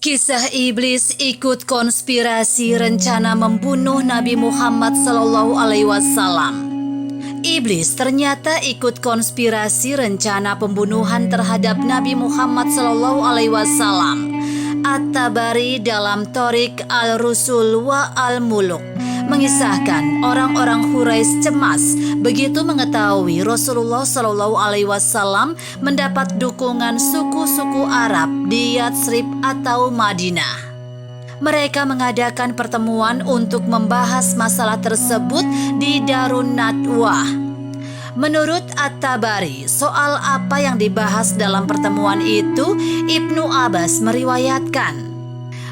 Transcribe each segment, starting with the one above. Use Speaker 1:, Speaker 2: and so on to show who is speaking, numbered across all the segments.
Speaker 1: Kisah iblis ikut konspirasi rencana membunuh Nabi Muhammad SAW. Iblis ternyata ikut konspirasi rencana pembunuhan terhadap Nabi Muhammad SAW. At-Tabari dalam Thoriq al-Rusul wa al-Muluk mengisahkan orang-orang Quraisy cemas begitu mengetahui Rasulullah SAW mendapat dukungan suku-suku Arab di Yatsrib atau Madinah. Mereka mengadakan pertemuan untuk membahas masalah tersebut di Darun Nadwah. Menurut At-Tabari, soal apa yang dibahas dalam pertemuan itu, Ibnu Abbas meriwayatkan,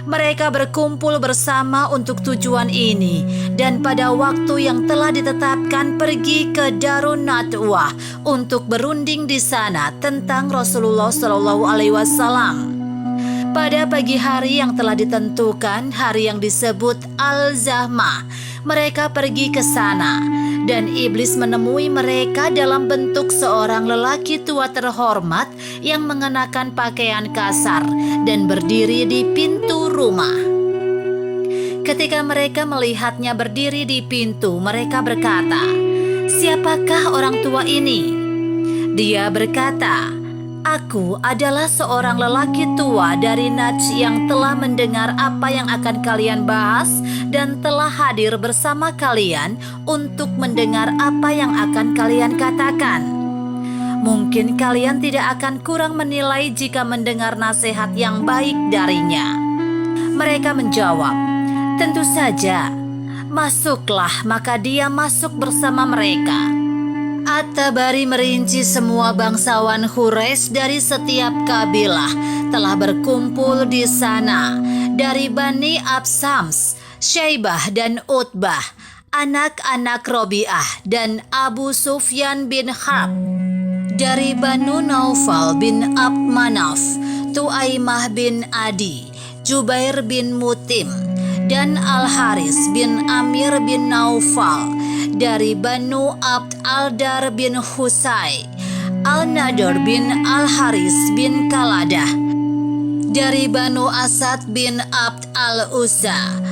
Speaker 1: mereka berkumpul bersama untuk tujuan ini dan pada waktu yang telah ditetapkan pergi ke Darun Nadwah untuk berunding di sana tentang Rasulullah SAW. Pada pagi hari yang telah ditentukan, hari yang disebut Al-Zahmah, mereka pergi ke sana dan iblis menemui mereka dalam bentuk seorang lelaki tua terhormat yang mengenakan pakaian kasar dan berdiri di pintu rumah. Ketika mereka melihatnya berdiri di pintu, mereka berkata, "Siapakah orang tua ini?" Dia berkata, "Aku adalah seorang lelaki tua dari Najd yang telah mendengar apa yang akan kalian bahas dan telah hadir bersama kalian untuk mendengar apa yang akan kalian katakan. Mungkin kalian tidak akan kurang menilai jika mendengar nasihat yang baik darinya." Mereka menjawab, "Tentu saja, masuklah." Maka dia masuk bersama mereka. At-Tabari merinci semua bangsawan Quraisy dari setiap kabilah telah berkumpul di sana, dari Bani Absams, Syaibah dan Utbah, anak-anak Robi'ah dan Abu Sufyan bin Harb, dari Banu Naufal bin Abd Manaf, Tuaimah bin Adi, Jubair bin Mutim, dan Al-Haris bin Amir bin Naufal, dari Banu Abd Al-Dar bin Husay, Al-Nadr bin Al-Haris bin Kaladah, dari Banu Asad bin Abd Al-Uzza,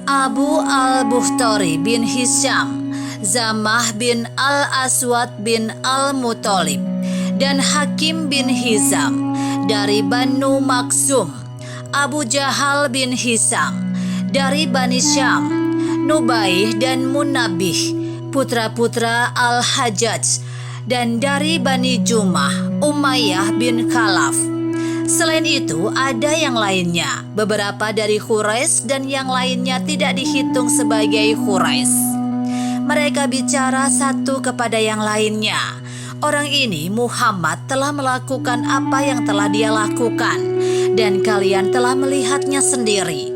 Speaker 1: Abu Al-Bukhtari bin Hisham, Zamah bin Al-Aswad bin Al-Muttalib, dan Hakim bin Hizam, dari Banu Maksum, Abu Jahal bin Hisam, dari Bani Syam, Nubaih dan Munabih, putra-putra Al-Hajjaj, dan dari Bani Jumah, Umayyah bin Khalaf. Selain itu ada yang lainnya, beberapa dari Quraisy dan yang lainnya tidak dihitung sebagai Quraisy. Mereka bicara satu kepada yang lainnya, "Orang ini Muhammad telah melakukan apa yang telah dia lakukan dan kalian telah melihatnya sendiri.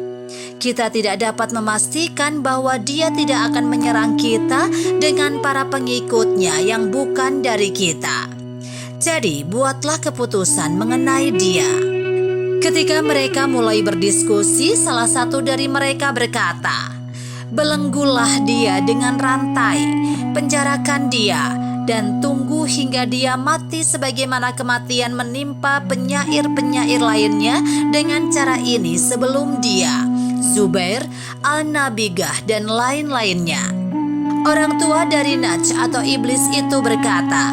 Speaker 1: Kita tidak dapat memastikan bahwa dia tidak akan menyerang kita dengan para pengikutnya yang bukan dari kita. Jadi buatlah keputusan mengenai dia." Ketika mereka mulai berdiskusi, salah satu dari mereka berkata, "Belenggulah dia dengan rantai, penjarakan dia, dan tunggu hingga dia mati sebagaimana kematian menimpa penyair-penyair lainnya dengan cara ini sebelum dia, Zubair, Al-Nabigah, dan lain-lainnya." Orang tua dari Najd atau iblis itu berkata,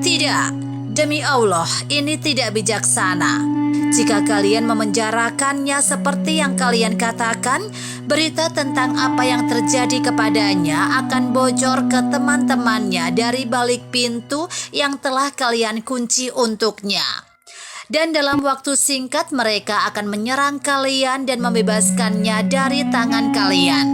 Speaker 1: "Tidak, demi Allah, ini tidak bijaksana. Jika kalian memenjarakannya seperti yang kalian katakan, berita tentang apa yang terjadi kepadanya akan bocor ke teman-temannya dari balik pintu yang telah kalian kunci untuknya. Dan dalam waktu singkat mereka akan menyerang kalian dan membebaskannya dari tangan kalian.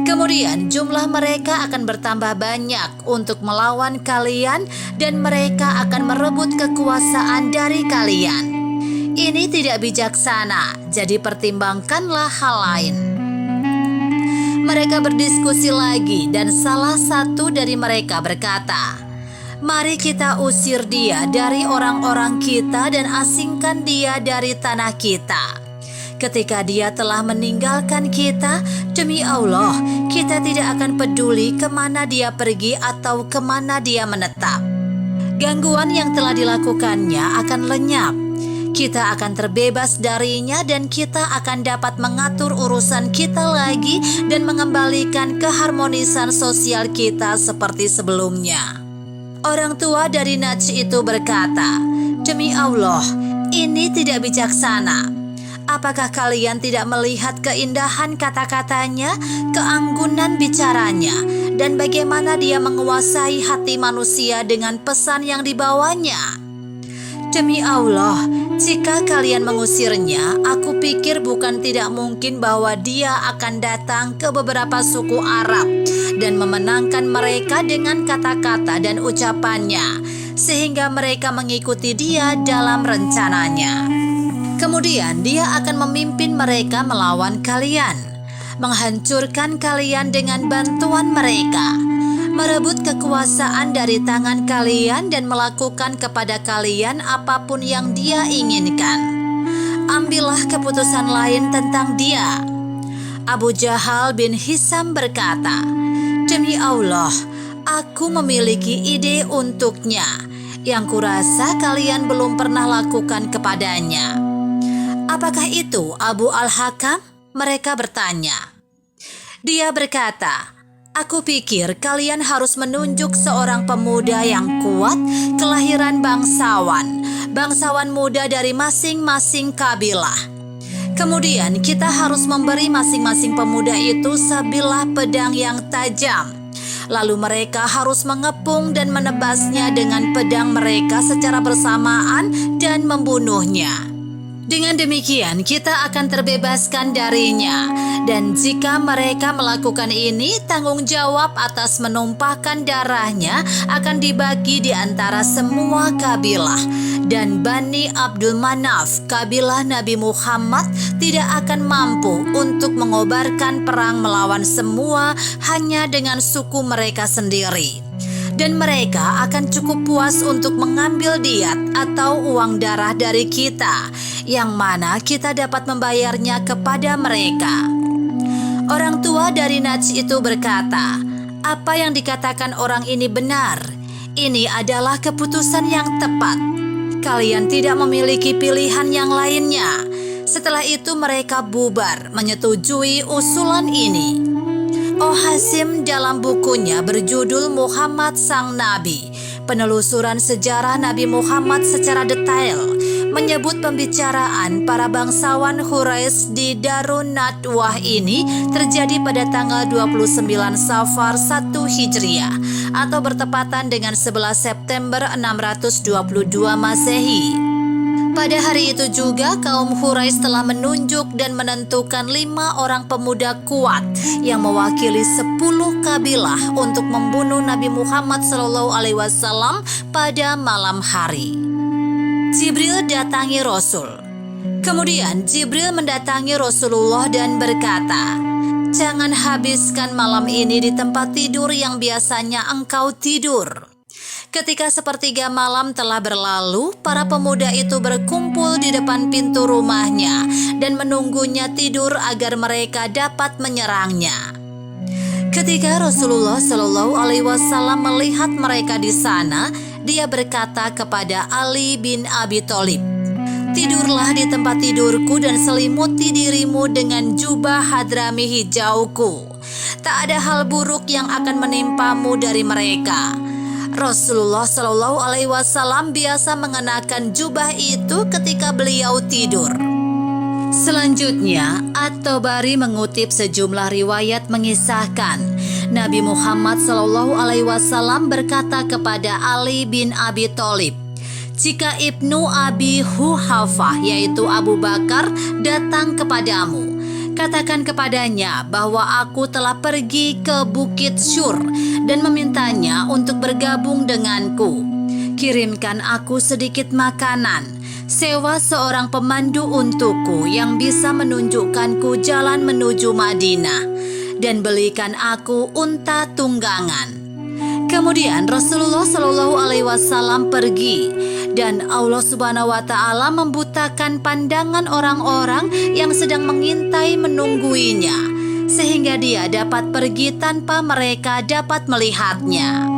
Speaker 1: Kemudian jumlah mereka akan bertambah banyak untuk melawan kalian dan mereka akan merebut kekuasaan dari kalian. Ini tidak bijaksana, jadi pertimbangkanlah hal lain." Mereka berdiskusi lagi dan salah satu dari mereka berkata, "Mari kita usir dia dari orang-orang kita dan asingkan dia dari tanah kita. Ketika dia telah meninggalkan kita, demi Allah, kita tidak akan peduli kemana dia pergi atau kemana dia menetap. Gangguan yang telah dilakukannya akan lenyap. kita akan terbebas darinya dan kita akan dapat mengatur urusan kita lagi dan mengembalikan keharmonisan sosial kita seperti sebelumnya. Orang tua dari Najs itu berkata, "Demi Allah, ini tidak bijaksana. Apakah kalian tidak melihat keindahan kata-katanya, keanggunan bicaranya, dan bagaimana dia menguasai hati manusia dengan pesan yang dibawanya? Demi Allah, jika kalian mengusirnya, aku pikir bukan tidak mungkin bahwa dia akan datang ke beberapa suku Arab dan memenangkan mereka dengan kata-kata dan ucapannya, sehingga mereka mengikuti dia dalam rencananya. Kemudian dia akan memimpin mereka melawan kalian, menghancurkan kalian dengan bantuan mereka, merebut kekuasaan dari tangan kalian dan melakukan kepada kalian apapun yang dia inginkan. Ambillah keputusan lain tentang dia." Abu Jahal bin Hisam berkata, "Demi Allah, aku memiliki ide untuknya yang kurasa kalian belum pernah lakukan kepadanya." "Apakah itu, Abu Al-Hakam?" mereka bertanya. Dia berkata, "Aku pikir kalian harus menunjuk seorang pemuda yang kuat, kelahiran bangsawan muda dari masing-masing kabilah. Kemudian kita harus memberi masing-masing pemuda itu sebilah pedang yang tajam. Lalu mereka harus mengepung dan menebasnya dengan pedang mereka secara bersamaan dan membunuhnya. Dengan demikian kita akan terbebaskan darinya. Dan jika mereka melakukan ini, tanggung jawab atas menumpahkan darahnya akan dibagi di antara semua kabilah. Dan Bani Abdul Manaf, kabilah Nabi Muhammad, tidak akan mampu untuk mengobarkan perang melawan semua hanya dengan suku mereka sendiri. Dan mereka akan cukup puas untuk mengambil diat atau uang darah dari kita, yang mana kita dapat membayarnya kepada mereka." Orang tua dari Najs itu berkata, "Apa yang dikatakan orang ini benar. Ini adalah keputusan yang tepat. Kalian tidak memiliki pilihan yang lainnya." Setelah itu mereka bubar menyetujui usulan ini. Hasim dalam bukunya berjudul Muhammad Sang Nabi, penelusuran sejarah Nabi Muhammad secara detail, menyebut pembicaraan para bangsawan Quraisy di Darun Nadwah ini terjadi pada tanggal 29 Safar 1 Hijriah atau bertepatan dengan 11 September 622 Masehi. Pada hari itu juga kaum Quraisy telah menunjuk dan menentukan 5 orang pemuda kuat yang mewakili 10 kabilah untuk membunuh Nabi Muhammad SAW pada malam hari. Jibril datangi Rasul. Kemudian Jibril mendatangi Rasulullah dan berkata, "Jangan habiskan malam ini di tempat tidur yang biasanya engkau tidur." Ketika sepertiga malam telah berlalu, para pemuda itu berkumpul di depan pintu rumahnya dan menunggunya tidur agar mereka dapat menyerangnya. Ketika Rasulullah SAW melihat mereka di sana, dia berkata kepada Ali bin Abi Thalib, "Tidurlah di tempat tidurku dan selimuti dirimu dengan jubah hadrami hijauku. Tak ada hal buruk yang akan menimpamu dari mereka." Rasulullah SAW biasa mengenakan jubah itu ketika beliau tidur. Selanjutnya, At-Tabari mengutip sejumlah riwayat mengisahkan Nabi Muhammad SAW berkata kepada Ali bin Abi Thalib, "Jika Ibnu Abi Quhafah yaitu Abu Bakar datang kepadamu, katakan kepadanya bahwa aku telah pergi ke Bukit Syur dan memintanya untuk bergabung denganku. Kirimkan aku sedikit makanan, sewa seorang pemandu untukku yang bisa menunjukkanku jalan menuju Madinah, dan belikan aku unta tunggangan." Kemudian Rasulullah SAW pergi, dan Allah Subhanahu wa Ta'ala membutakan pandangan orang-orang yang sedang mengintai menungguinya, sehingga dia dapat pergi tanpa mereka dapat melihatnya.